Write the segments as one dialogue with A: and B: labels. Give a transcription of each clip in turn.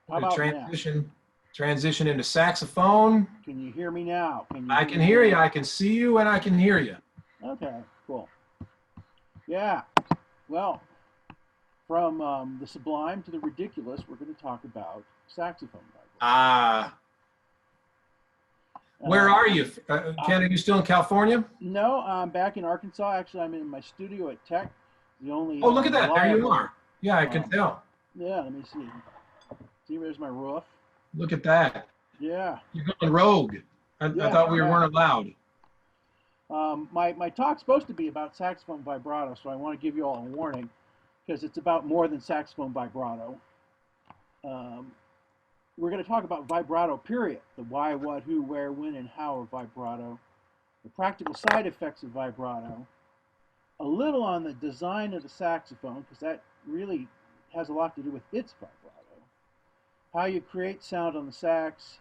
A: How
B: A
A: about now?
B: transition into saxophone.
A: Can you hear me now? Can you
B: I
A: hear
B: can
A: me
B: hear you.
A: now?
B: I can see you, and I can hear you.
A: Okay, cool. Yeah. Well, from the sublime to the ridiculous, we're going to talk about saxophone
B: Ah,
A: vibration.
B: where are you, Ken? Are you still in California?
A: No, I'm back in Arkansas. Actually, I'm in my studio at Tech, the only
B: Oh, look at that. There you
A: reliable.
B: are. Yeah, I can
A: Um,
B: tell.
A: yeah, let me see. See, there's my roof.
B: Look at that.
A: Yeah,
B: You're going rogue. I
A: yeah,
B: thought we
A: yeah.
B: weren't allowed.
A: My talk's supposed to be about saxophone vibrato, so I want to give you all a warning because it's about more than saxophone vibrato. Um, we're going to talk about vibrato, period. The why, what, who, where, when, and how of vibrato, the practical side effects of vibrato, a little on the design of the saxophone, because that really has a lot to do with its vibrato, how you create sound on the sax,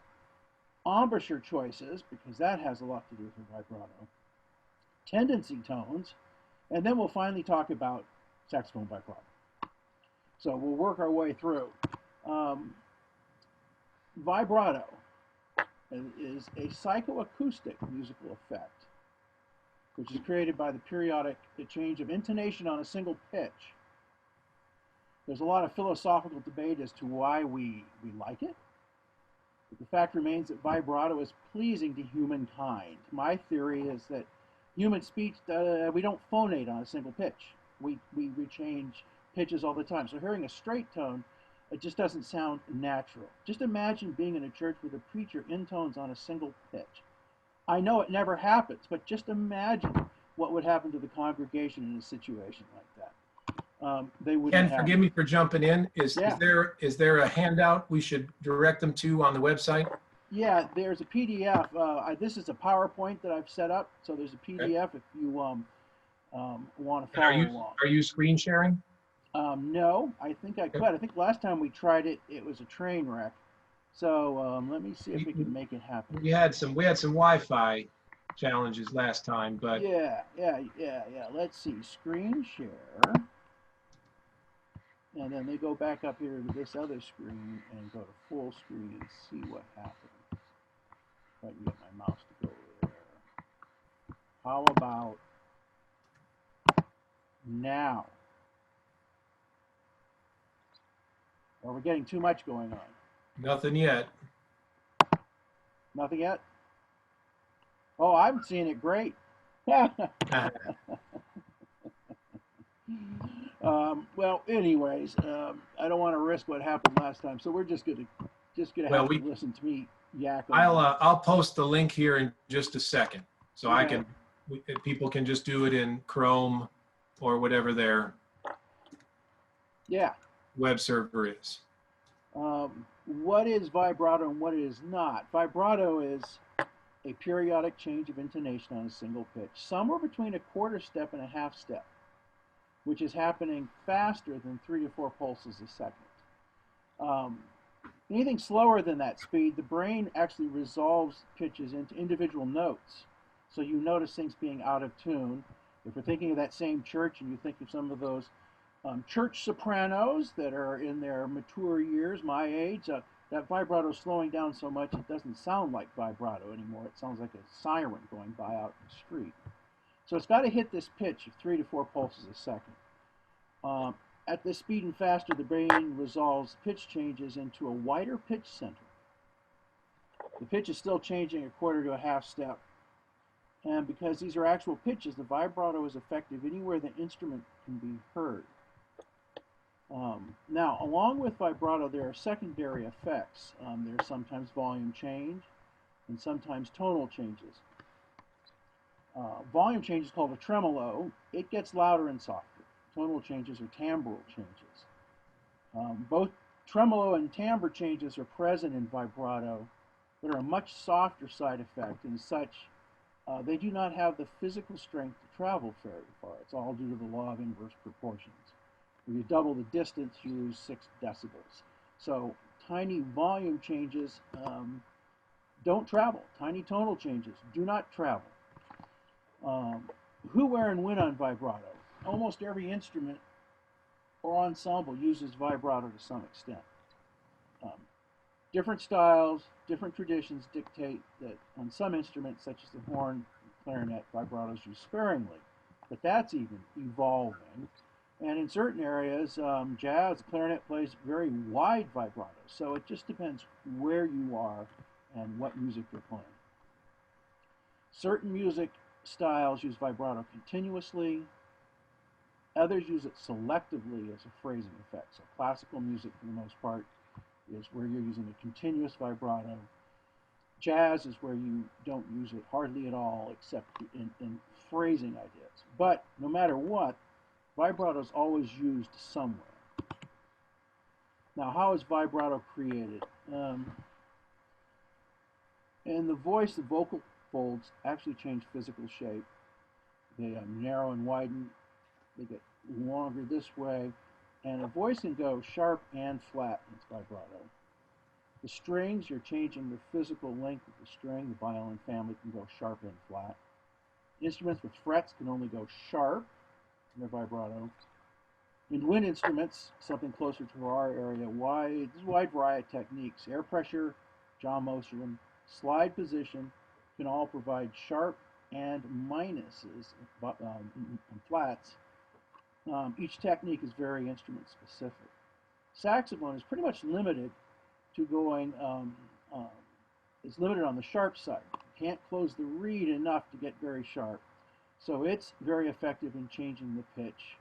A: embouchure choices, because that has a lot to do with vibrato, tendency tones, and then we'll finally talk about saxophone vibrato. So we'll work our way through. Um, Vibrato is a psychoacoustic musical effect, which is created by the periodic change of intonation on a single pitch. There's a lot of philosophical debate as to why we like it, but the fact remains that vibrato is pleasing to humankind. My theory is that human speech, we don't phonate on a single pitch. We change pitches all the time. So hearing a straight tone, it just doesn't sound natural. Just imagine being in a church where the preacher intones on a single pitch. I know it never happens, but just imagine what would happen to the congregation in a situation like that. They wouldn't
B: Ken,
A: have.
B: forgive me for jumping in.
A: Yeah,
B: Is there a handout we should direct them to on the website?
A: yeah. There's a PDF. This is a PowerPoint that I've set up, so there's a
B: Okay.
A: PDF if you want to
B: And
A: follow along.
B: are you screen sharing?
A: No, I think I
B: Okay.
A: could. I think last time we tried it, it was a train wreck. So let me see if
B: We,
A: we can make it happen.
B: we had some Wi-Fi challenges last time, but
A: Yeah. Let's see. Screen share. And then they go back up here to this other screen and go to full screen and see what happens. If I can get my mouse to go over there. How about now? Or we're getting too much going on.
B: nothing yet.
A: Nothing yet? Oh, I'm seeing it great. Well, anyways, I don't want to risk what happened last time, so we're just gonna
B: Well,
A: have to listen to me yak on.
B: I'll post the link here in just a second, so I
A: Okay.
B: can people can just do it in Chrome or whatever their
A: Yeah.
B: web server is.
A: What is vibrato and what it is not? Vibrato is a periodic change of intonation on a single pitch, somewhere between a quarter step and a half step, which is happening faster than 3 to 4 pulses a second. Um, Anything slower than that speed, the brain actually resolves pitches into individual notes. So you notice things being out of tune. If we're thinking of that same church and you think of some of those church sopranos that are in their mature years, my age, that vibrato is slowing down so much it doesn't sound like vibrato anymore. It sounds like a siren going by out in the street. So it's got to hit this pitch of 3 to 4 pulses a second. Um, at this speed and faster, the brain resolves pitch changes into a wider pitch center. The pitch is still changing a quarter to a half step. And because these are actual pitches, the vibrato is effective anywhere the instrument can be heard. Now, along with vibrato, there are secondary effects. There's sometimes volume change and sometimes tonal changes. Volume change is called a tremolo. It gets louder and softer. Tonal changes are timbral changes. Both tremolo and timbre changes are present in vibrato, but are a much softer side effect, and such they do not have the physical strength to travel very far. It's all due to the law of inverse proportions. If you double the distance, you lose 6 decibels. So tiny volume changes don't travel. Tiny tonal changes do not travel. Who, where, and when on vibrato? Almost every instrument or ensemble uses vibrato to some extent. Different styles, different traditions dictate that on some instruments, such as the horn and clarinet, vibrato is used sparingly, but that's even evolving. And in certain areas, jazz, the clarinet plays very wide vibrato, so it just depends where you are and what music you're playing. Certain music styles use vibrato continuously, others use it selectively as a phrasing effect. So classical music, for the most part, is where you're using a continuous vibrato. Jazz is where you don't use it hardly at all except in phrasing ideas. But no matter what, vibrato is always used somewhere. Now, how is vibrato created? In the voice, the vocal folds actually change physical shape. They narrow and widen. They get longer this way. And a voice can go sharp and flat in its vibrato. The strings, you're changing the physical length of the string. The violin family can go sharp and flat. Instruments with frets can only go sharp in their vibrato. In wind instruments, something closer to our area, there's a wide variety of techniques. Air pressure, jaw motion, slide position can all provide sharp and minuses and flats. Each technique is very instrument specific. Saxophone is pretty much limited to going, it's limited on the sharp side. You can't close the reed enough to get very sharp. So it's very effective in changing the pitch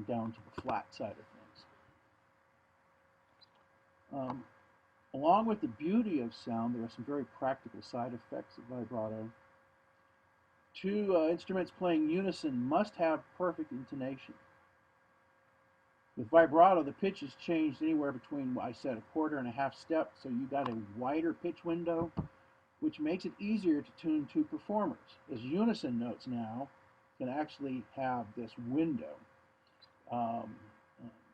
A: down to the flat side of things. Along with the beauty of sound, there are some very practical side effects of vibrato. Two instruments playing unison must have perfect intonation. With vibrato, the pitch is changed anywhere between, I said, a quarter and a half step, so you got a wider pitch window, which makes it easier to tune two performers, as unison notes now can actually have this window.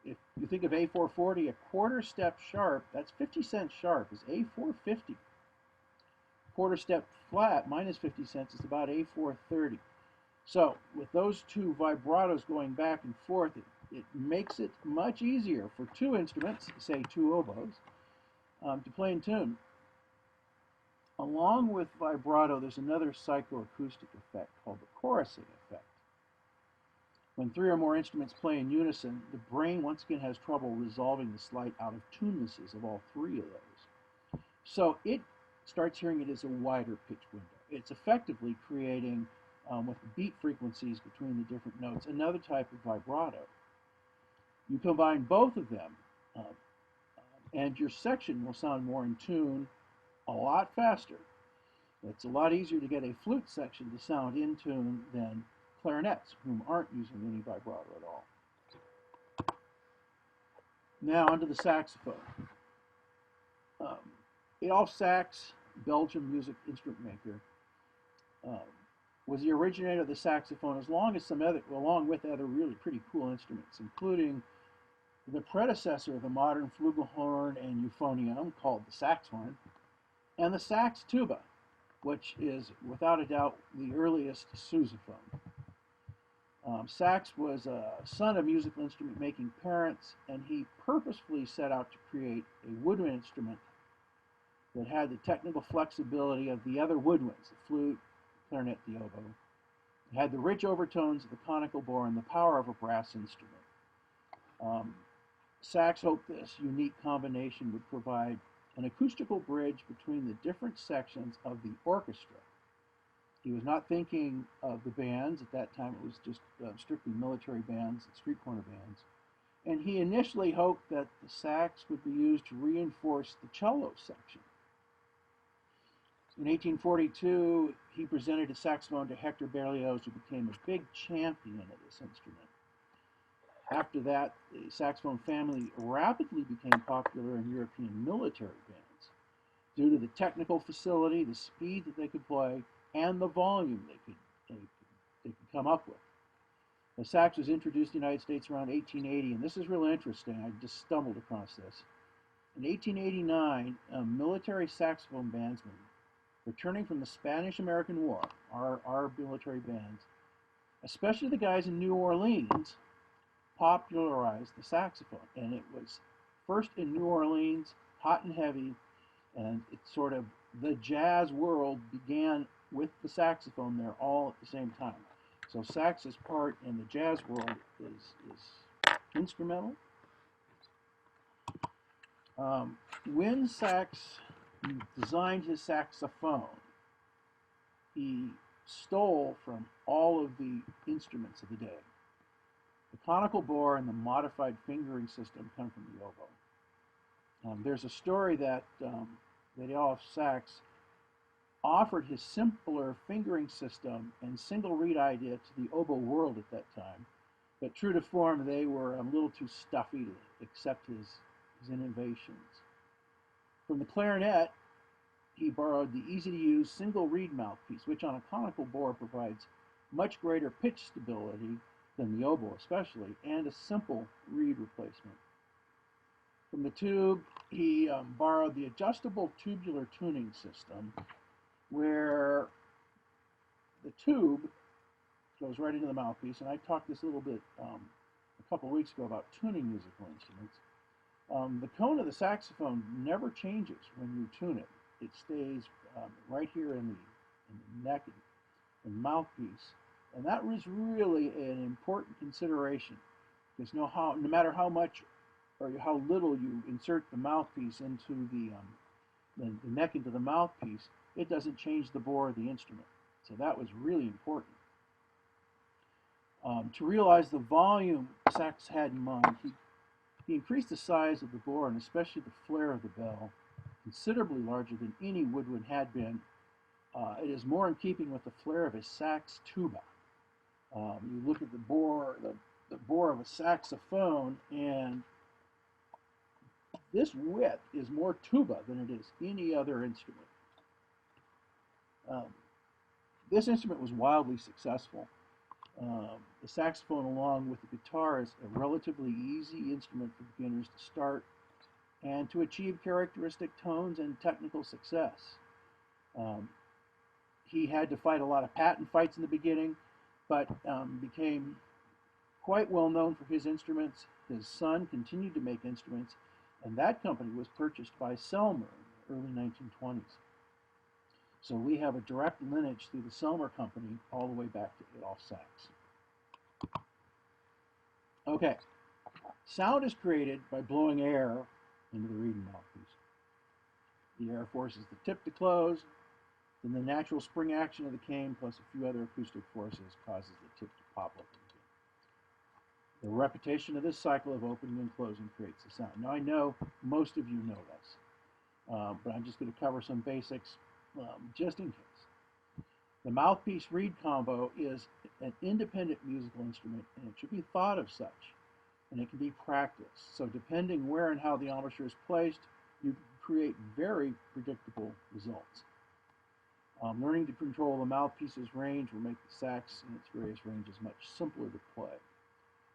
A: If you think of A440, a quarter step sharp, that's 50 cents sharp, is A450. Quarter step flat, minus 50 cents, is about A430. So with those two vibratos going back and forth, it makes it much easier for two instruments, say two oboes, to play in tune. Along with vibrato, there's another psychoacoustic effect called the chorusing effect. When three or more instruments play in unison, the brain once again has trouble resolving the slight out-of-tunenesses of all three of those. So it starts hearing it as a wider pitch window. It's effectively creating, with the beat frequencies between the different notes, another type of vibrato. You combine both of them, and your section will sound more in tune a lot faster. It's a lot easier to get a flute section to sound in tune than clarinets, whom aren't using any vibrato at all. Now onto the saxophone. Adolphe Sax, Belgian music instrument maker, was the originator of the saxophone, along with other really pretty cool instruments, including the predecessor of the modern flugelhorn and euphonium, called the sax horn, and the sax tuba, which is without a doubt the earliest sousaphone. Sax was a son of musical instrument making parents, and he purposefully set out to create a woodwind instrument that had the technical flexibility of the other woodwinds, the flute, the clarinet, the oboe. It had the rich overtones of the conical bore and the power of a brass instrument. Sax hoped this unique combination would provide an acoustical bridge between the different sections of the orchestra. He was not thinking of the bands. At that time, it was just strictly military bands and street corner bands. And he initially hoped that the sax would be used to reinforce the cello section. In 1842, he presented a saxophone to Hector Berlioz, who became a big champion of this instrument. After that, the saxophone family rapidly became popular in European military bands due to the technical facility, the speed that they could play, and the volume they could come up with. The sax was introduced in the United States around 1880, and this is really interesting. I just stumbled across this. In 1889, a military saxophone bandsman, returning from the Spanish-American War, our military bands, especially the guys in New Orleans, popularized the saxophone. And it was first in New Orleans, hot and heavy, And it's sort of the jazz world began with the saxophone there all at the same time. So sax's part in the jazz world is instrumental. When Sax designed his saxophone, he stole from all of the instruments of the day. The conical bore and the modified fingering system come from the oboe. There's a story that Adolphe Sax offered his simpler fingering system and single reed idea to the oboe world at that time, but true to form, they were a little too stuffy to accept his innovations. From the clarinet, he borrowed the easy-to-use single reed mouthpiece, which on a conical bore provides much greater pitch stability than the oboe especially, and a simple reed replacement. From the tube, he borrowed the adjustable tubular tuning system, where the tube goes right into the mouthpiece, and I talked this a little bit a couple of weeks ago about tuning musical instruments. The cone of the saxophone never changes when you tune it. It stays right here in the neck and mouthpiece, and that was really an important consideration, because no matter how much or how little you insert the mouthpiece into the neck into the mouthpiece, it doesn't change the bore of the instrument. So that was really important. To realize the volume Sax had in mind, he increased the size of the bore and especially the flare of the bell, considerably larger than any woodwind had been. It is more in keeping with the flare of his sax tuba. You look at the bore of a saxophone, and this width is more tuba than it is any other instrument. This instrument was wildly successful. The saxophone, along with the guitar, is a relatively easy instrument for beginners to start and to achieve characteristic tones and technical success. He had to fight a lot of patent fights in the beginning, but became quite well known for his instruments. His son continued to make instruments, and that company was purchased by Selmer in the early 1920s. So we have a direct lineage through the Selmer company all the way back to Adolphe Sax. Okay, sound is created by blowing air into the reeding mouthpiece. The air forces the tip to close, then the natural spring action of the cane plus a few other acoustic forces causes the tip to pop open again. The repetition of this cycle of opening and closing creates the sound. Now I know most of you know this, but I'm just going to cover some basics just in case. The mouthpiece reed combo is an independent musical instrument, and it should be thought of such, and it can be practiced. So depending where and how the embouchure is placed, you can create very predictable results. Learning to control the mouthpiece's range will make the sax and its various ranges much simpler to play.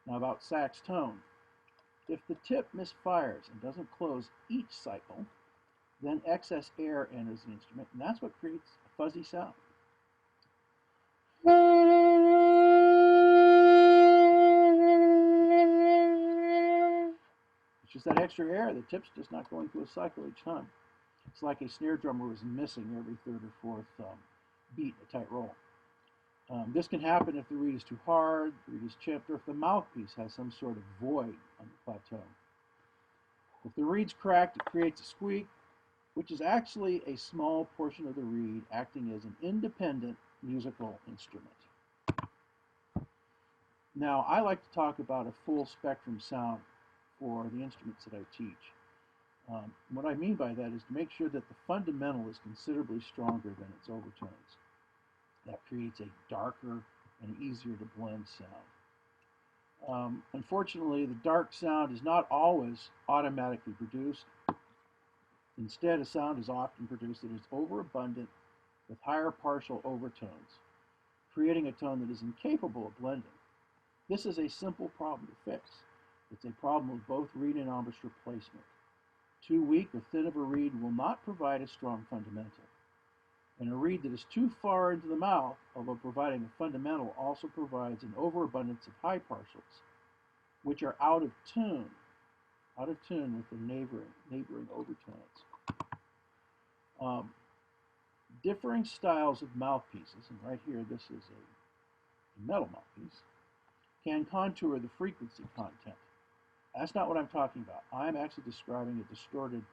A: Now about sax tone. If the tip misfires and doesn't close each cycle, then excess air enters the instrument, and that's what creates a fuzzy sound. It's just that extra air. The tip's just not going through a cycle each time. It's like a snare drummer is missing every third or fourth beat in a tight roll. This can happen if the reed is too hard, the reed is chipped, or if the mouthpiece has some sort of void on the plateau. If the reed's cracked, it creates a squeak, which is actually a small portion of the reed acting as an independent musical instrument. Now, I like to talk about a full spectrum sound for the instruments that I teach. What I mean by that is to make sure that the fundamental is considerably stronger than its overtones. That creates a darker and easier to blend sound. Unfortunately, the dark sound is not always automatically produced. Instead, a sound is often produced that is overabundant with higher partial overtones, creating a tone that is incapable of blending. This is a simple problem to fix. It's a problem with both reed and embouchure placement. Too weak or thin of a reed will not provide a strong fundamental. And a reed that is too far into the mouth, although providing a fundamental, also provides an overabundance of high partials, which are out of tune with the neighboring overtones. Um, differing styles of mouthpieces, and right here this is a metal mouthpiece, can contour the frequency content. That's not what I'm talking about. I'm actually describing a distorted,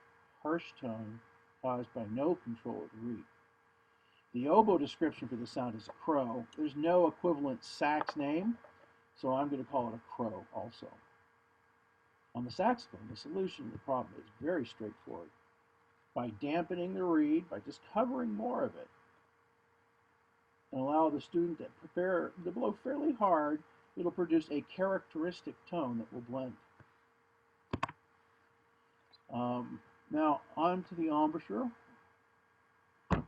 A: harsh tone caused by no control of the reed. The oboe description for the sound is a crow. There's no equivalent sax name, so I'm going to call it a crow also. On the saxophone, the solution to the problem is very straightforward. By dampening the reed, by just covering more of it, and allow the student to blow fairly hard, it'll produce a characteristic tone that will blend. Now, on to the embouchure. The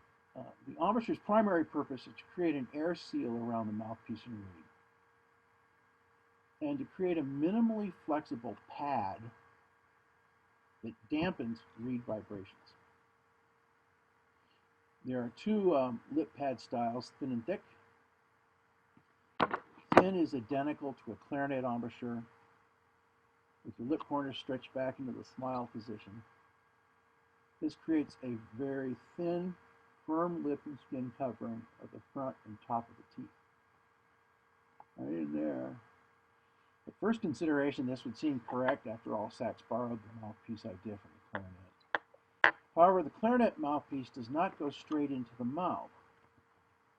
A: embouchure's primary purpose is to create an air seal around the mouthpiece and reed, and to create a minimally flexible pad that dampens reed vibrations. There are two lip pad styles, thin and thick. Thin is identical to a clarinet embouchure, with the lip corners stretched back into the smile position. This creates a very thin, firm lip and skin covering of the front and top of the teeth. Right in there. At first consideration, this would seem correct. After all, Sax borrowed the mouthpiece idea from the clarinet. However, the clarinet mouthpiece does not go straight into the mouth.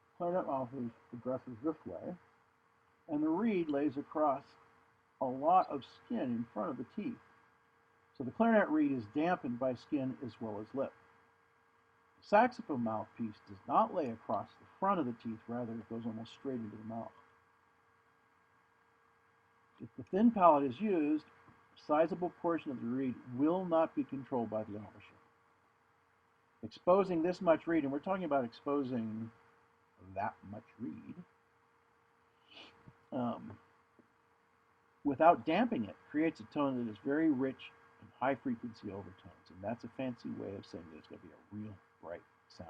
A: The clarinet mouthpiece progresses this way, and the reed lays across a lot of skin in front of the teeth. So the clarinet reed is dampened by skin as well as lip. The saxophone mouthpiece does not lay across the front of the teeth, rather it goes almost straight into the mouth. If the thin palate is used, a sizable portion of the reed will not be controlled by the embouchure. Exposing this much reed, and we're talking about exposing that much reed, without damping it, creates a tone that is very rich and high frequency overtones, and that's a fancy way of saying that it's going to be a real bright sound.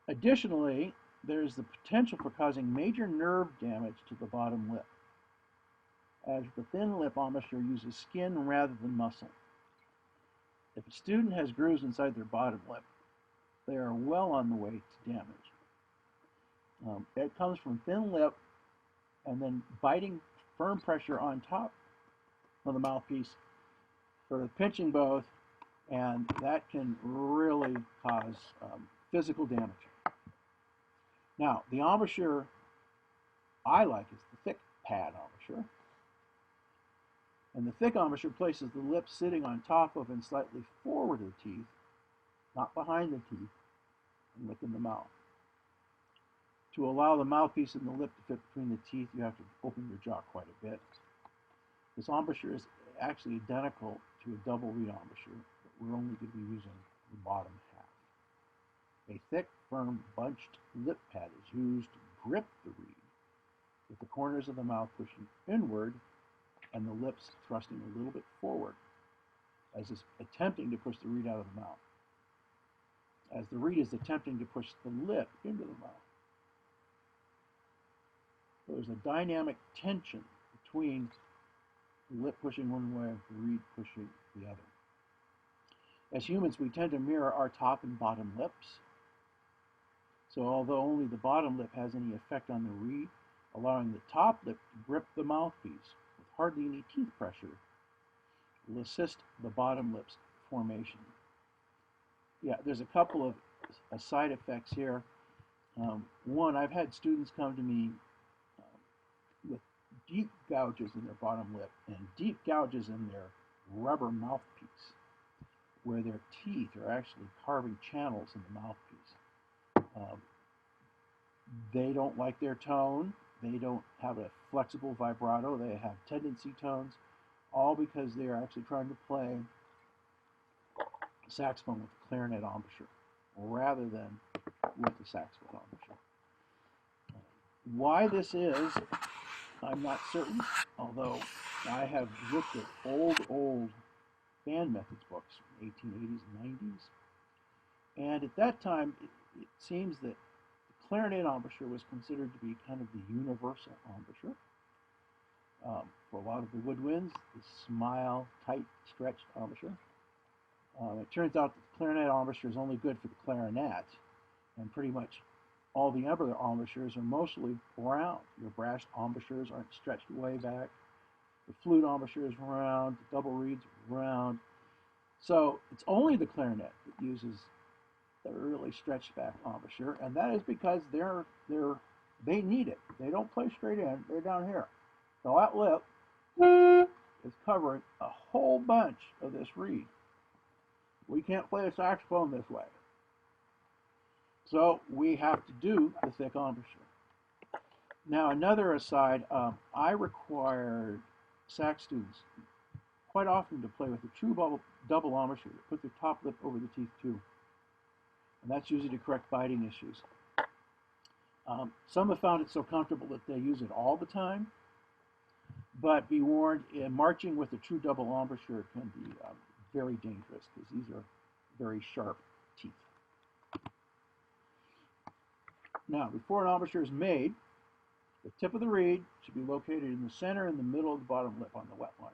A: Additionally, there's the potential for causing major nerve damage to the bottom lip, as the thin lip embouchure uses skin rather than muscle. If a student has grooves inside their bottom lip, they are well on the way to damage. It comes from thin lip and then biting firm pressure on top of the mouthpiece, sort of pinching both, and that can really cause physical damage. Now, the embouchure I like is the thick pad embouchure. And the thick embouchure places the lip sitting on top of and slightly forward of the teeth, not behind the teeth, and within the mouth. To allow the mouthpiece and the lip to fit between the teeth, you have to open your jaw quite a bit. This embouchure is actually identical to a double reed embouchure, but we're only going to be using the bottom half. A thick, firm, bunched lip pad is used to grip the reed, with the corners of the mouth pushing inward and the lips thrusting a little bit forward, as is attempting to push the reed out of the mouth, as the reed is attempting to push the lip into the mouth. So there's a dynamic tension between the lip pushing one way and the reed pushing the other. As humans, we tend to mirror our top and bottom lips. So although only the bottom lip has any effect on the reed, allowing the top lip to grip the mouthpiece with hardly any teeth pressure will assist the bottom lip's formation. Yeah, there's a couple of side effects here. One, I've had students come to me with deep gouges in their bottom lip and deep gouges in their rubber mouthpiece, where their teeth are actually carving channels in the mouthpiece. They don't like their tone. They don't have a flexible vibrato. They have tendency tones, all because they are actually trying to play saxophone with the clarinet embouchure rather than with the saxophone embouchure. Why this is, I'm not certain, although I have looked at old band methods books from the 1880s and 90s, and at that time it seems that the clarinet embouchure was considered to be kind of the universal embouchure. For a lot of the woodwinds, the smile, tight, stretched embouchure. It turns out that the clarinet embouchure is only good for the clarinet, and pretty much all the other embouchures are mostly round. Your brass embouchures aren't stretched way back. The flute embouchure is round. The double reeds are round. So it's only the clarinet that uses the really stretched back embouchure, and that is because they need it. They don't play straight in. They're down here. So that lip is covering a whole bunch of this reed. We can't play a saxophone this way. So we have to do the thick embouchure. Now another aside, I require sax students quite often to play with a true double embouchure, to put their top lip over the teeth too. And that's usually to correct biting issues. Some have found it so comfortable that they use it all the time, but be warned, marching with a true double embouchure can be very dangerous because these are very sharp teeth. Now, before an embouchure is made, the tip of the reed should be located in the center and the middle of the bottom lip on the wet line.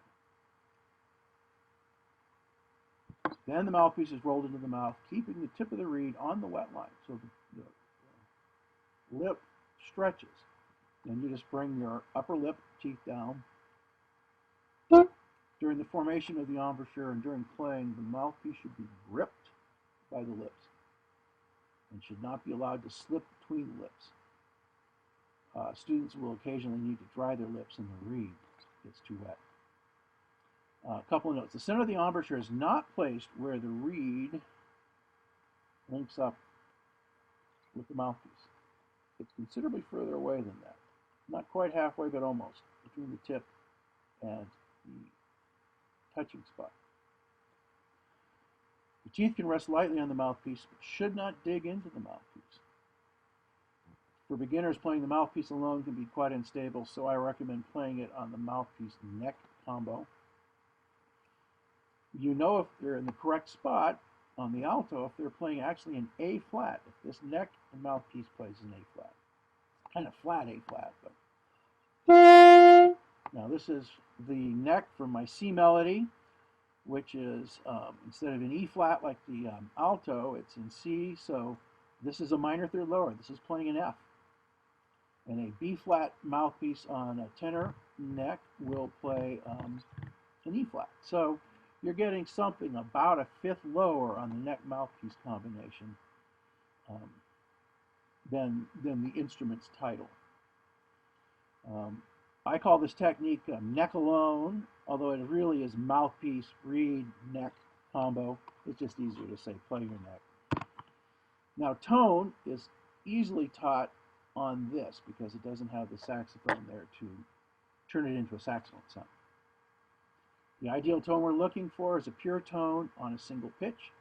A: Then the mouthpiece is rolled into the mouth, keeping the tip of the reed on the wet line so the lip stretches. Then you just bring your upper lip teeth down. During the formation of the embouchure and during playing, the mouthpiece should be gripped by the lips and should not be allowed to slip between the lips. Students will occasionally need to dry their lips and the reed gets too wet. A couple of notes. The center of the embouchure is not placed where the reed links up with the mouthpiece. It's considerably further away than that. Not quite halfway, but almost, between the tip and the touching spot. The teeth can rest lightly on the mouthpiece, but should not dig into the mouthpiece. For beginners, playing the mouthpiece alone can be quite unstable, so I recommend playing it on the mouthpiece neck combo. You know if they're in the correct spot on the alto if they're playing actually an A flat. If this neck and mouthpiece plays an A flat. Kind of flat A flat, but. Now this is the neck for my C melody, which is instead of an E flat like the alto, it's in C, so this is a minor third lower. This is playing an F. And a B flat mouthpiece on a tenor neck will play an E flat. So you're getting something about a fifth lower on the neck mouthpiece combination than the instrument's title. I call this technique neck alone, although it really is mouthpiece, reed, neck combo. It's just easier to say play your neck. Now tone is easily taught on this because it doesn't have the saxophone there to turn it into a saxophone sound. The ideal tone we're looking for is a pure tone on a single pitch.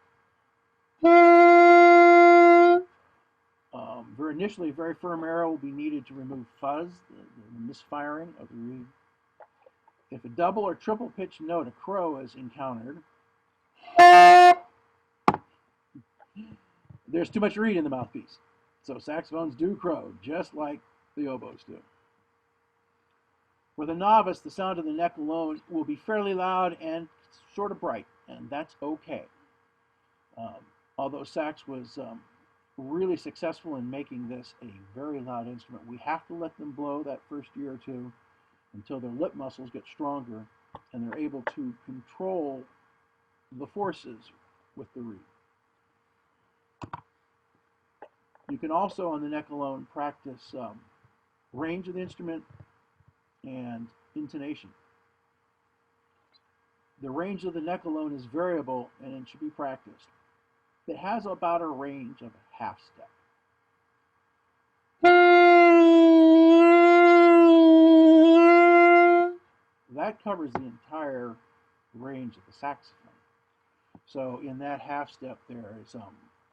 A: Initially, very firm arrow will be needed to remove fuzz, the misfiring of the reed. If a double or triple pitch note, a crow, is encountered, there's too much reed in the mouthpiece. So saxophones do crow, just like the oboes do. For the novice, the sound of the neck alone will be fairly loud and sort of bright, and that's okay. Although sax was really successful in making this a very loud instrument, we have to let them blow that first year or two until their lip muscles get stronger and they're able to control the forces with the reed. You can also, on the neck alone, practice range of the instrument and intonation. The range of the neck alone is variable and it should be practiced. It has about a range of a half step. That covers the entire range of the saxophone. So in that half step there is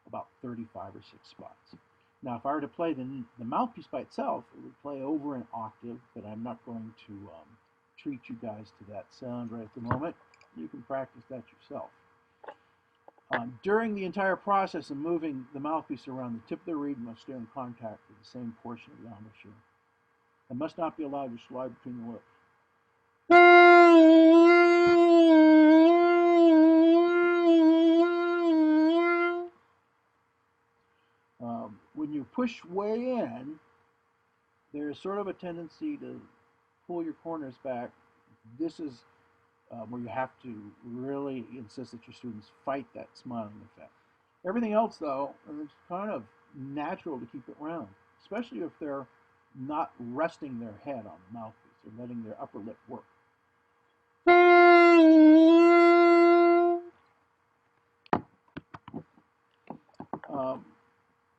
A: about 35 or 6 spots. Now if I were to play the mouthpiece by itself, it would play over an octave, but I'm not going to treat you guys to that sound right at the moment. You can practice that yourself. During the entire process of moving the mouthpiece around, the tip of the reed must stay in contact with the same portion of the embouchure. It must not be allowed to slide between the lips. When you push way in, there's sort of a tendency to pull your corners back. This is where you have to really insist that your students fight that smiling effect. Everything else, though, is kind of natural to keep it round, especially if they're not resting their head on the mouthpiece. They're letting their upper lip work.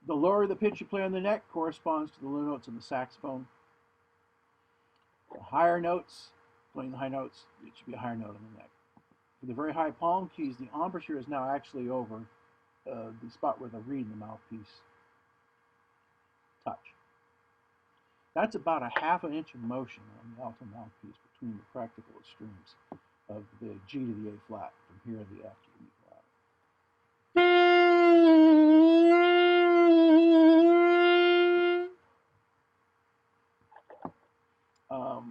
A: The lower the pitch you play on the neck corresponds to the low notes on the saxophone. The higher notes, playing the high notes, it should be a higher note on the neck. For the very high palm keys, the embouchure is now actually over the spot where the reed and the mouthpiece touch. That's about a ½ inch of motion on the alto mouthpiece between the practical extremes of the G to the A flat, from here to the F to the E flat.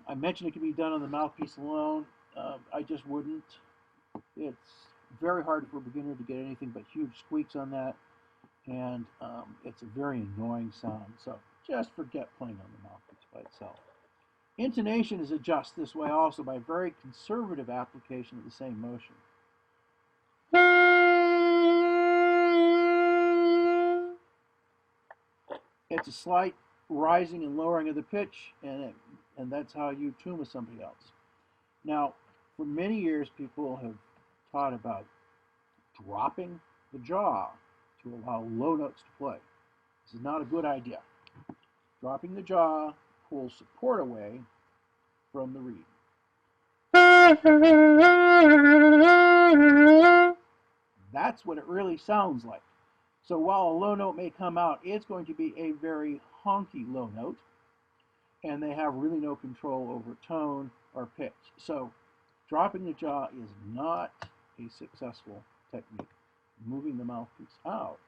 A: I mentioned it can be done on the mouthpiece alone. I just wouldn't. It's very hard for a beginner to get anything but huge squeaks on that, and it's a very annoying sound. So just forget playing on the mouthpiece by itself. Intonation is adjusted this way also by very conservative application of the same motion. It's a slight rising and lowering of the pitch, and that's how you tune with somebody else. Now, for many years, people have taught about dropping the jaw to allow low notes to play. This is not a good idea. Dropping the jaw pulls support away from the reed. That's what it really sounds like. So while a low note may come out, it's going to be a very honky low note, and they have really no control over tone or pitch. So dropping the jaw is not a successful technique. Moving the mouthpiece out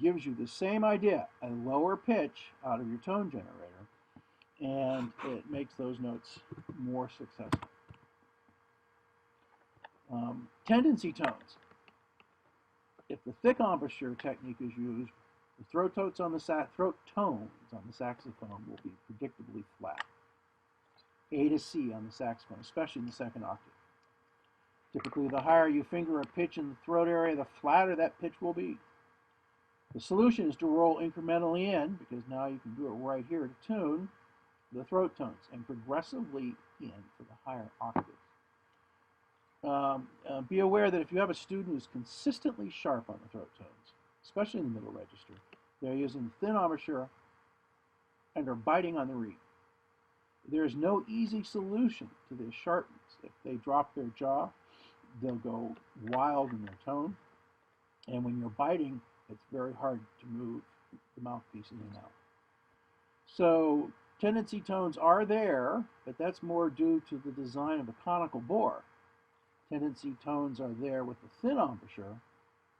A: gives you the same idea, a lower pitch out of your tone generator, and it makes those notes more successful. Tendency tones. If the thick embouchure technique is used, the throat tones on the saxophone will be predictably flat. A to C on the saxophone, especially in the second octave. Typically, the higher you finger a pitch in the throat area, the flatter that pitch will be. The solution is to roll incrementally in, because now you can do it right here to tune the throat tones, and progressively in for the higher octaves. Be aware that if you have a student who's consistently sharp on the throat tones, especially in the middle register, they're using thin embouchure and are biting on the reed. There is no easy solution to this sharpness. If they drop their jaw, they'll go wild in their tone, and when you're biting, it's very hard to move the mouthpiece in and out. So tendency tones are there, but that's more due to the design of a conical bore. Tendency tones are there with the thin embouchure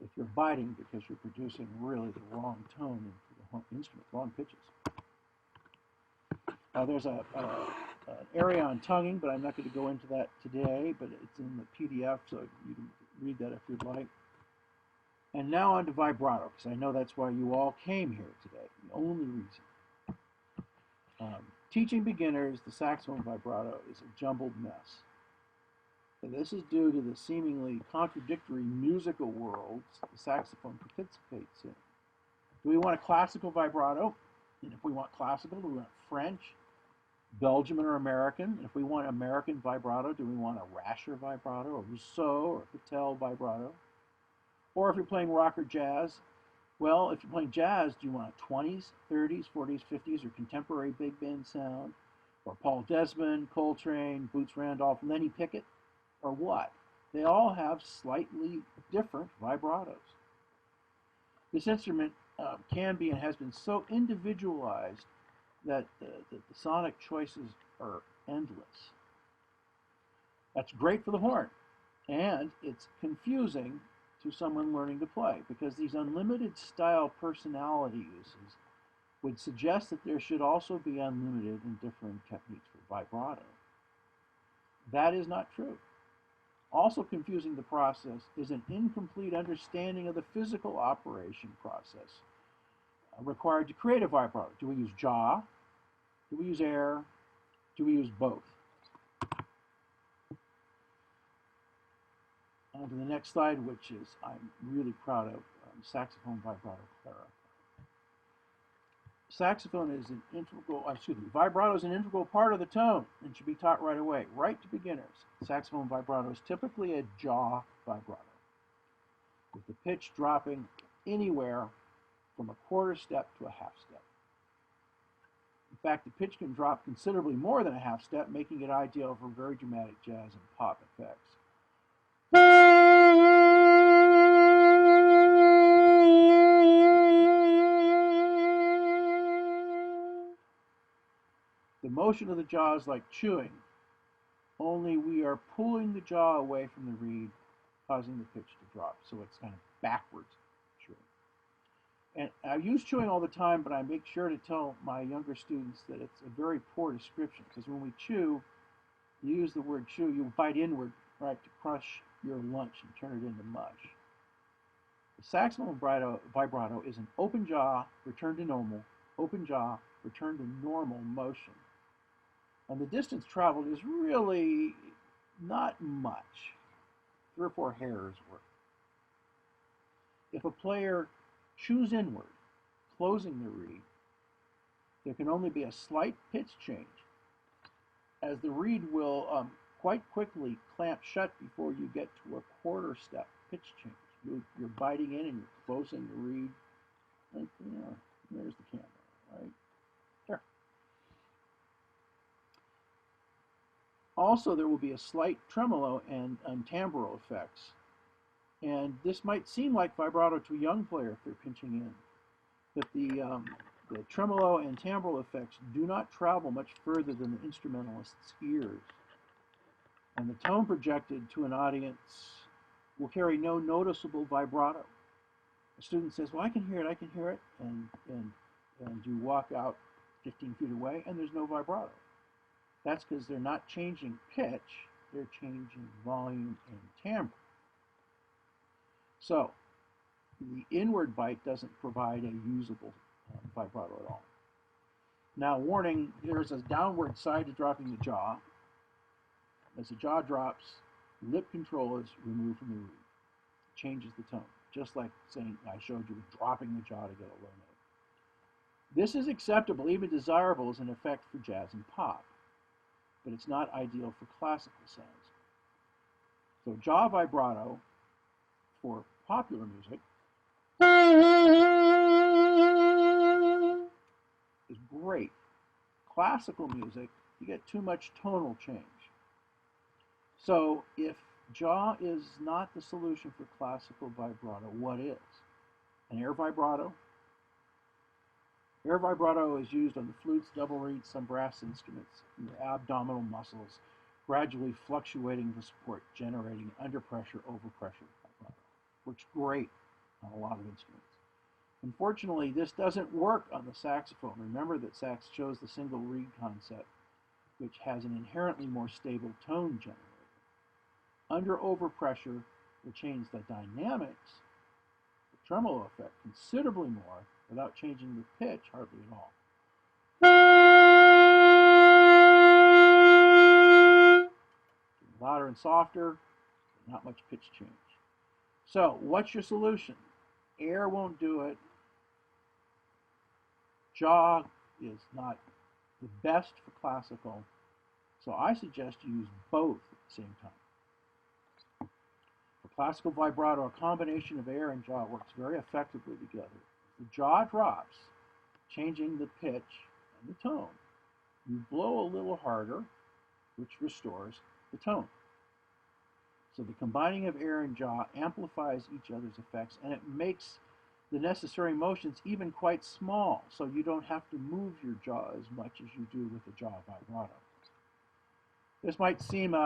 A: if you're biting, because you're producing really the wrong tone into the instrument, wrong pitches. There's an area on tonguing, but I'm not going to go into that today, but it's in the PDF, so you can read that if you'd like. And now on to vibrato, because I know that's why you all came here today, the only reason. Teaching beginners the saxophone vibrato is a jumbled mess. And this is due to the seemingly contradictory musical worlds the saxophone participates in. Do we want a classical vibrato? And if we want classical, do we want French, Belgian, or American? And if we want American vibrato, do we want a Rasher vibrato, or Rousseau, or Patel vibrato? Or if you're playing rock or jazz, well, if you're playing jazz, do you want a 20s, 30s, 40s, 50s, or contemporary big band sound? Or Paul Desmond, Coltrane, Boots Randolph, Lenny Pickett? Or what? They all have slightly different vibratos. This instrument can be and has been so individualized that the sonic choices are endless. That's great for the horn, and it's confusing to someone learning to play, because these unlimited style personality uses would suggest that there should also be unlimited and differing techniques for vibrato. That is not true. Also confusing the process is an incomplete understanding of the physical operation process required to create a vibrato. Do we use jaw? Do we use air? Do we use both? On to the next slide, which is I'm really proud of, saxophone vibrato clara. Saxophone is an integral, vibrato is an integral part of the tone and should be taught right away, right to beginners. Saxophone vibrato is typically a jaw vibrato, with the pitch dropping anywhere from a quarter step to a half step. In fact, the pitch can drop considerably more than a half step, making it ideal for very dramatic jazz and pop effects. The motion of the jaw is like chewing, only we are pulling the jaw away from the reed, causing the pitch to drop. So it's kind of backwards chewing. And I use chewing all the time, but I make sure to tell my younger students that it's a very poor description, because when we chew, you use the word chew, you bite inward, right, to crush your lunch and turn it into mush. The saxophone vibrato is an open jaw, return to normal, open jaw, return to normal motion. And the distance traveled is really not much, 3 or 4 hairs worth. If a player chews inward, closing the reed, there can only be a slight pitch change, as the reed will quite quickly clamp shut before you get to a quarter step pitch change. You're biting in and you're closing the reed. Like, there's the camera, right? There. Also, there will be a slight tremolo and timbral effects. And this might seem like vibrato to a young player if they're pinching in. But the tremolo and timbral effects do not travel much further than the instrumentalist's ears. And the tone projected to an audience will carry no noticeable vibrato. A student says, well, I can hear it, and you walk out 15 feet away and there's no vibrato. That's because they're not changing pitch, they're changing volume and timbre. So the inward bite doesn't provide a usable vibrato at all. Now, warning, there's a downward side to dropping the jaw. As the jaw drops, lip control is removed from the reed. It changes the tone, just like saying I showed you with dropping the jaw to get a low note. This is acceptable, even desirable as an effect for jazz and pop, but it's not ideal for classical sounds. So jaw vibrato for popular music is great. Classical music, you get too much tonal change. So if jaw is not the solution for classical vibrato, what is? An air vibrato? Air vibrato is used on the flutes, double reeds, some brass instruments, and the abdominal muscles, gradually fluctuating the support, generating under pressure, over pressure vibrato. Works great on a lot of instruments. Unfortunately, this doesn't work on the saxophone. Remember that sax chose the single reed concept, which has an inherently more stable tone generator. Under overpressure will change the dynamics, the tremolo effect, considerably more without changing the pitch hardly at all. Louder and softer, not much pitch change. So, what's your solution? Air won't do it. Jaw is not the best for classical, so I suggest you use both at the same time. For classical vibrato, a combination of air and jaw works very effectively together. The jaw drops, changing the pitch and the tone. You blow a little harder, which restores the tone. So the combining of air and jaw amplifies each other's effects, and it makes the necessary motions even quite small, so you don't have to move your jaw as much as you do with the jaw vibrato. This might seem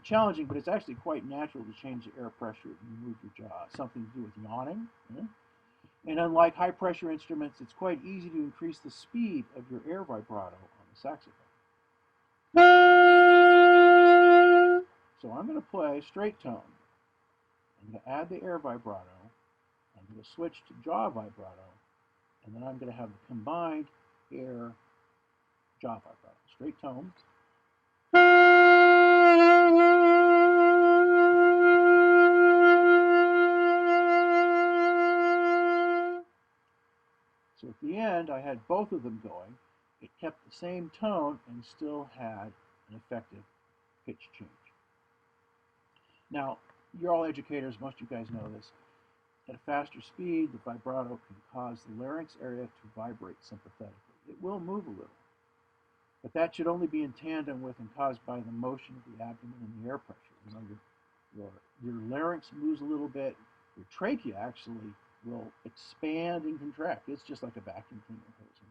A: challenging, but it's actually quite natural to change the air pressure when you move your jaw. It's something to do with yawning. And unlike high pressure instruments, it's quite easy to increase the speed of your air vibrato on the saxophone. So I'm going to play straight tone. I'm going to add the air vibrato. I'm going to switch to jaw vibrato. And then I'm going to have the combined air jaw vibrato. Straight tone. So at the end, I had both of them going. It kept the same tone and still had an effective pitch change. Now, you're all educators, most of you guys know this. At a faster speed, the vibrato can cause the larynx area to vibrate sympathetically. It will move a little, but that should only be in tandem with and caused by the motion of the abdomen and the air pressure. You know, your larynx moves a little bit. Your trachea actually will expand and contract. It's just like a vacuum cleaner hose in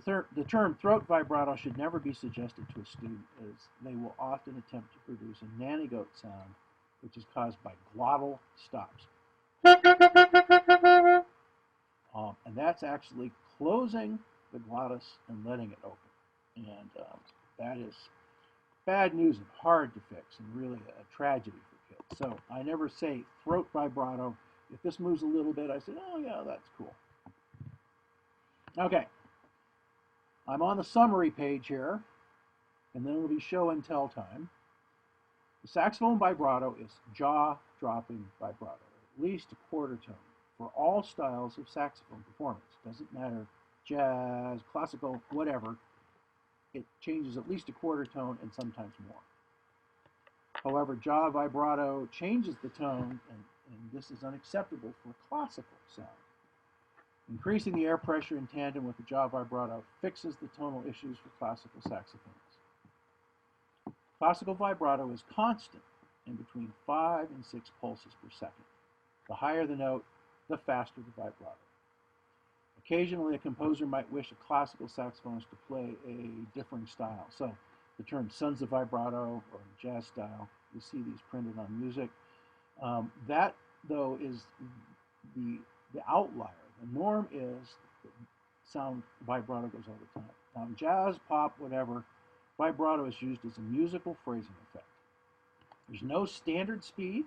A: there. The term throat vibrato should never be suggested to a student, as they will often attempt to produce a nanny-goat sound, which is caused by glottal stops. And that's actually closing the glottis and letting it open. And that is bad news and hard to fix and really a tragedy for kids. So I never say throat vibrato. If this moves a little bit, I say, oh yeah, that's cool. Okay. I'm on the summary page here, and then it'll be show and tell time. The saxophone vibrato is jaw-dropping vibrato, at least a quarter tone, for all styles of saxophone performance. Doesn't matter, jazz, classical, whatever. It changes at least a quarter tone and sometimes more. However, jaw vibrato changes the tone, and this is unacceptable for classical sound. Increasing the air pressure in tandem with the jaw vibrato fixes the tonal issues for classical saxophones. Classical vibrato is constant in between 5 and 6 pulses per second. The higher the note, the faster the vibrato. Occasionally, a composer might wish a classical saxophonist to play a differing style. So the term sons of vibrato or jazz style, you see these printed on music. That, though, is the outlier. The norm is that sound vibrato goes all the time. Now, in jazz, pop, whatever, vibrato is used as a musical phrasing effect. There's no standard speed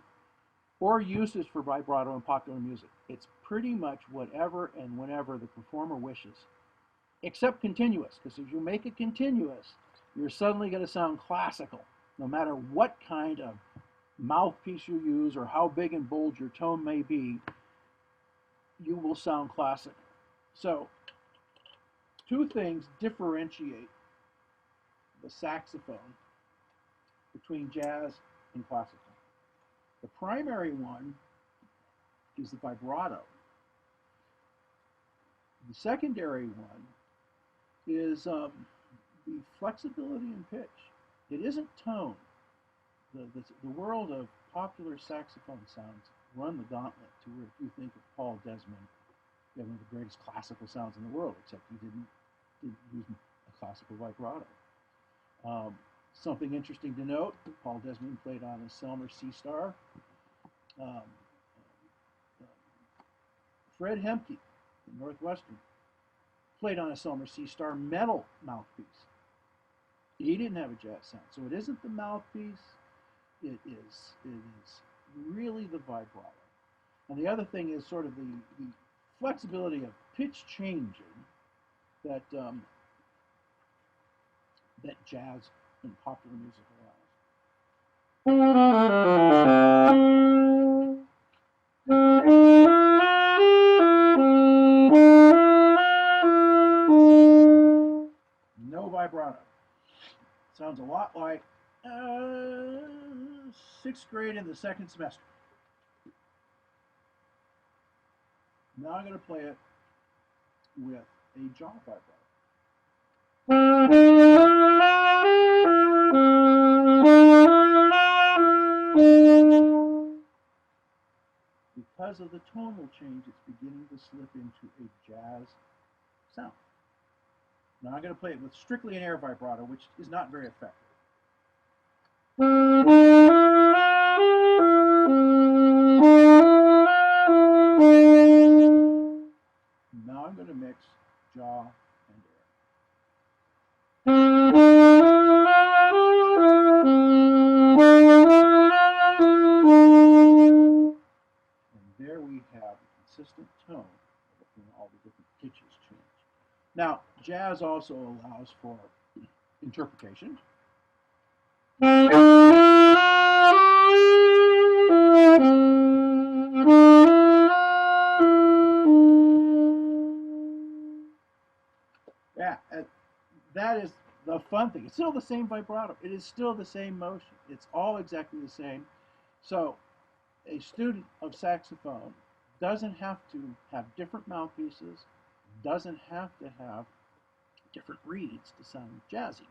A: or uses for vibrato in popular music. It's pretty much whatever and whenever the performer wishes, except continuous, because if you make it continuous, you're suddenly going to sound classical, no matter what kind of mouthpiece you use or how big and bold your tone may be. You will sound classic. So, two things differentiate the saxophone between jazz and classical. The primary one is the vibrato. The secondary one is the flexibility in pitch. It isn't tone. The world of popular saxophone sounds run the gauntlet to where if you think of Paul Desmond, you have one of the greatest classical sounds in the world, except he didn't use a classical vibrato. Something interesting to note, Paul Desmond played on a Selmer C-Star. Fred Hemke, in Northwestern, played on a Selmer C-Star metal mouthpiece. He didn't have a jazz sound, so it isn't the mouthpiece, it is really the vibrato. And the other thing is sort of the flexibility of pitch changing that that jazz and popular music allows. No vibrato. Sounds a lot like 6th grade in the 2nd semester. Now I'm going to play it with a jaw vibrato. Because of the tonal change, it's beginning to slip into a jazz sound. Now I'm going to play it with strictly an air vibrato, which is not very effective. Now I'm going to mix jaw and air. consistent tone when all the different pitches change. Now, jazz also allows for interpretation. Yeah, that is the fun thing. It's still the same vibrato. It is still the same motion. It's all exactly the same. So a student of saxophone doesn't have to have different mouthpieces, doesn't have to have different reeds to sound jazzy.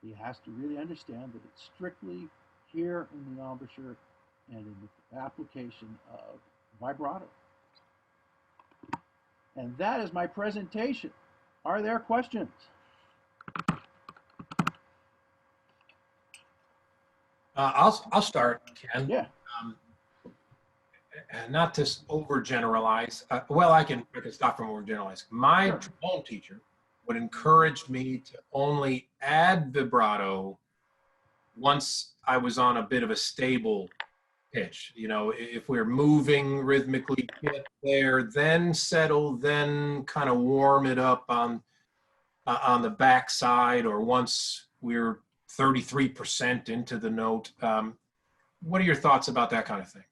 A: He has to really understand that it's strictly here in the embouchure and in the application of vibrato. And that is my presentation. Are there questions?
B: I'll start, Ken.
A: Yeah.
B: And not to overgeneralize. Well, I can stop from overgeneralizing. My
A: Sure.
B: trombone teacher would encourage me to only add vibrato once I was on a bit of a stable pitch. You know, if we're moving rhythmically, get there, then settle, then kind of warm it up on the back side, or once we're 33% into the note. What are your thoughts about that kind of thing?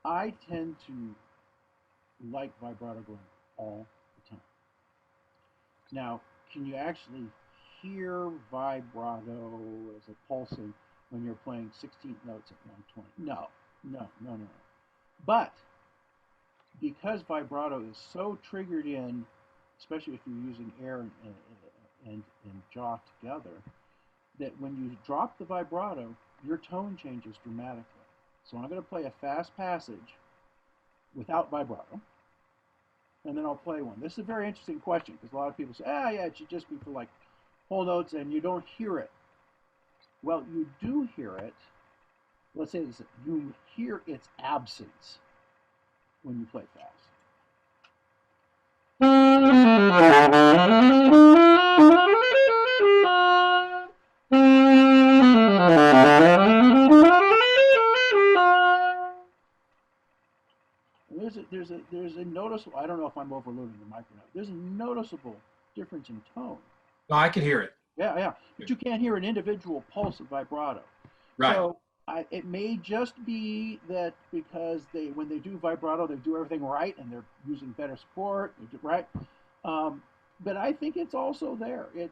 A: I tend to like vibrato going all the time. Now, can you actually hear vibrato as a pulsing when you're playing 16th notes at 120? No, no, no, no. But because vibrato is so triggered in, especially if you're using air and jaw together, that when you drop the vibrato, your tone changes dramatically. So I'm going to play a fast passage without vibrato, and then I'll play one. This is a very interesting question because a lot of people say, yeah, it should just be for like whole notes and you don't hear it. Well, you do hear it. Let's say this, you hear its absence when you play fast. There's a noticeable, I don't know if I'm overloading the mic or not, there's a noticeable difference in tone.
B: No, I can hear it.
A: Yeah, but you can't hear an individual pulse of vibrato.
B: Right.
A: So it may just be that because when they do vibrato, they do everything right and they're using better support, right? But I think it's also there. And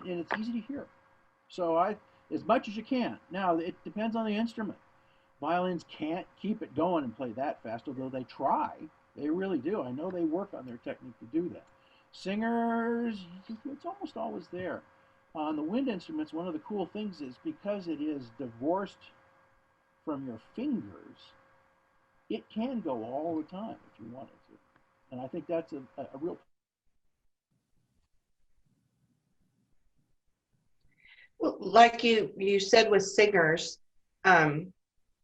A: it's easy to hear. So as much as you can. Now it depends on the instrument. Violins can't keep it going and play that fast, although they try. They really do. I know they work on their technique to do that. Singers, it's almost always there. On the wind instruments, one of the cool things is because it is divorced from your fingers, it can go all the time if you wanted to. And I think that's a real.
C: Well, like you said with singers,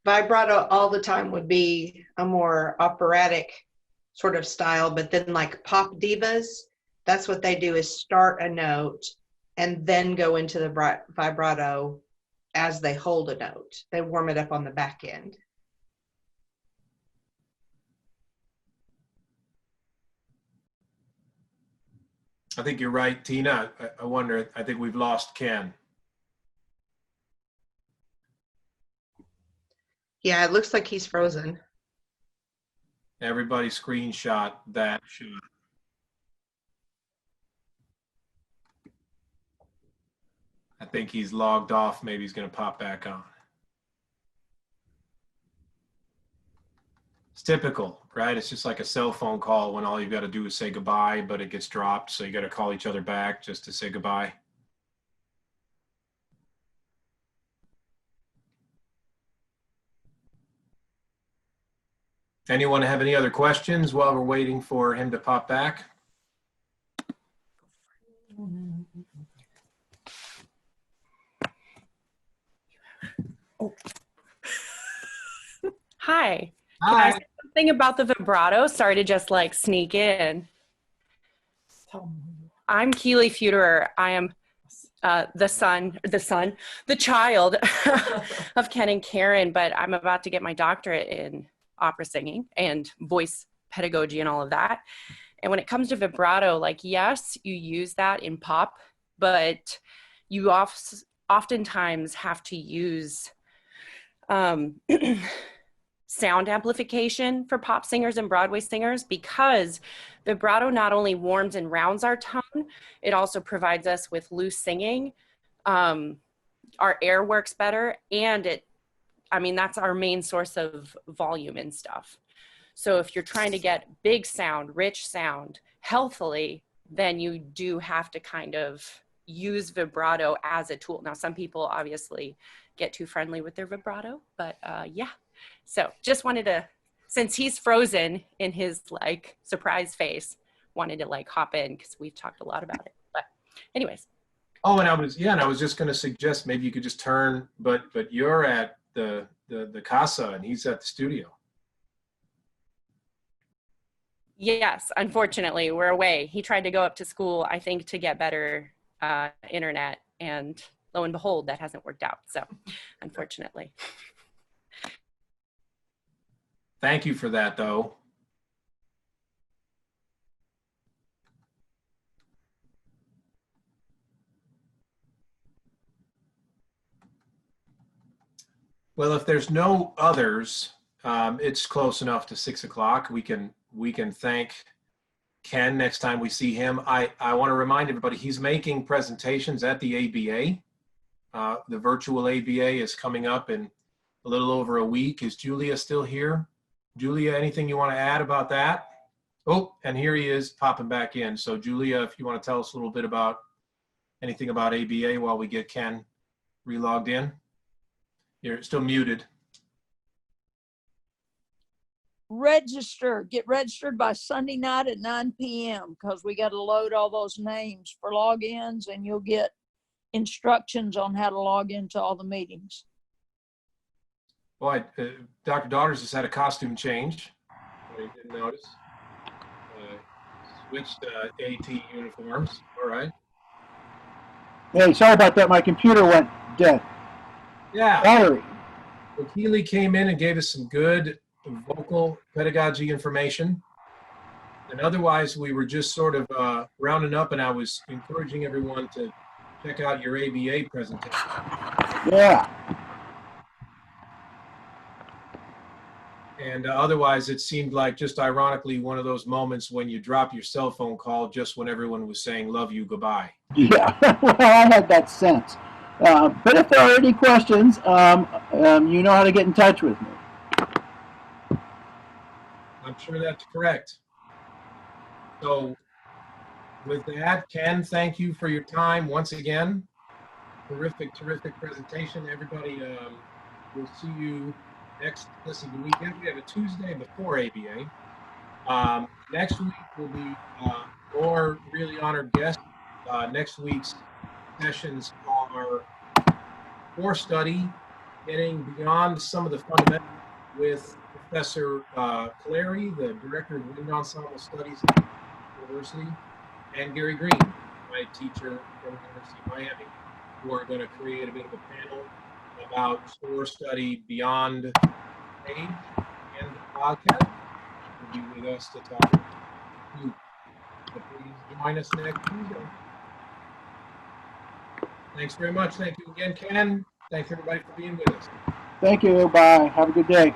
C: vibrato all the time would be a more operatic sort of style, but then like pop divas, that's what they do is start a note and then go into the vibrato as they hold a note. They warm it up on the back end.
B: I think you're right, Tina. I wonder, I think we've lost Ken.
C: Yeah, it looks like he's frozen.
B: Everybody screenshot that shot. I think he's logged off. Maybe he's going to pop back on. It's typical, right? It's just like a cell phone call when all you've got to do is say goodbye, but it gets dropped. So you got to call each other back just to say goodbye. Anyone have any other questions while we're waiting for him to pop back?
D: Oh. Hi.
B: Hi.
D: Can I say something about the vibrato? Sorry to just like sneak in. I'm Keely Futterer. I am the child of Ken and Karen, but I'm about to get my doctorate in opera singing and voice pedagogy and all of that. And when it comes to vibrato, like, yes, you use that in pop, but you oftentimes have to use sound amplification for pop singers and Broadway singers, because vibrato not only warms and rounds our tone, it also provides us with loose singing. Our air works better, and that's our main source of volume and stuff. So if you're trying to get big sound, rich sound healthily, then you do have to kind of use vibrato as a tool. Now, some people obviously get too friendly with their vibrato, but yeah. So just wanted to, since he's frozen in his like surprise face, wanted to like hop in because we've talked a lot about it. But anyways.
B: Oh, and I was just going to suggest maybe you could just turn, but you're at the casa and he's at the studio.
D: Yes, unfortunately, we're away. He tried to go up to school, I think, to get better internet, and lo and behold, that hasn't worked out. So, unfortunately.
B: Thank you for that, though. Well, if there's no others, it's close enough to 6 o'clock. We can thank Ken next time we see him. I want to remind everybody he's making presentations at the ABA. The virtual ABA is coming up in a little over a week. Is Julia still here? Julia, anything you want to add about that? Oh, and here he is popping back in. So Julia, if you want to tell us a little bit about anything about ABA while we get Ken relogged in. You're still muted.
E: Get registered by Sunday night at 9 p.m. because we got to load all those names for logins, and you'll get instructions on how to log into all the meetings.
B: Boy, Dr. Daughters has had a costume change. I didn't notice. Switched AT uniforms. All right.
A: Hey, sorry about that. My computer went dead.
B: Yeah.
A: Battery.
B: So Keely came in and gave us some good vocal pedagogy information. And otherwise, we were just sort of rounding up, and I was encouraging everyone to check out your ABA presentation.
A: Yeah.
B: And otherwise, it seemed like just ironically one of those moments when you drop your cell phone call just when everyone was saying, love you, goodbye.
A: Yeah, well, I had that sense. But if there are any questions, you know how to get in touch with me.
B: I'm sure that's correct. So with that, Ken, thank you for your time once again. Terrific presentation. Everybody, we'll see you the weekend. We have a Tuesday before ABA. Next week will be more really honored guests. Next week's sessions are for study, getting beyond some of the fundamentals with Professor Clary, the Director of Wind Ensemble Studies at the University, and Gary Green, my teacher from the University of Miami, who are going to create a bit of a panel about score study beyond page and the podcast. Will be with us to talk about it. So please join us next Tuesday. Thanks very much. Thank you again, Ken. Thanks everybody for being with us.
A: Thank you. Bye. Have a good day.